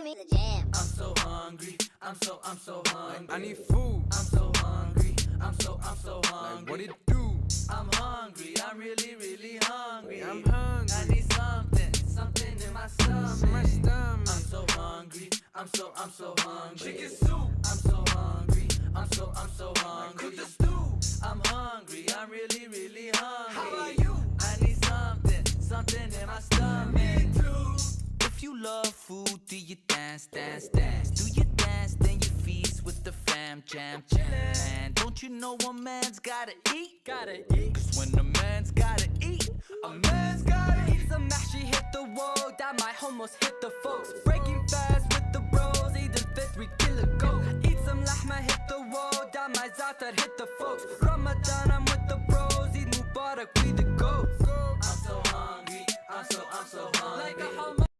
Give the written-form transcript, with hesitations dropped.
me the jam. I'm so hungry, I'm so hungry. I need food. I'm so hungry, I'm so hungry. What it do? I'm hungry, I'm really hungry. I'm hungry. I need something in my stomach. My stomach. I'm so hungry, I'm so hungry. Chicken soup. I'm so hungry, I'm so hungry. Cook the stew. I'm hungry, I'm really hungry. How about you? I need something in my stomach. Me too. If you love food, do you dance? Do you dance, then you feast with the fam, jam. And don't you know a man's gotta eat? Cause when a man's gotta eat, a man's gotta eat. Eat some mash, she hit the wall. That might almost hit the folks. Breaking fast with the bros. Eid al-Fitr, we kill a goat. Eat some lahma, hit the wall. That might zaatar, hit the folks. Ramadan, I'm with the bros. Eid Mubarak, we the goats. I'm so hungry, I'm so hungry. Like a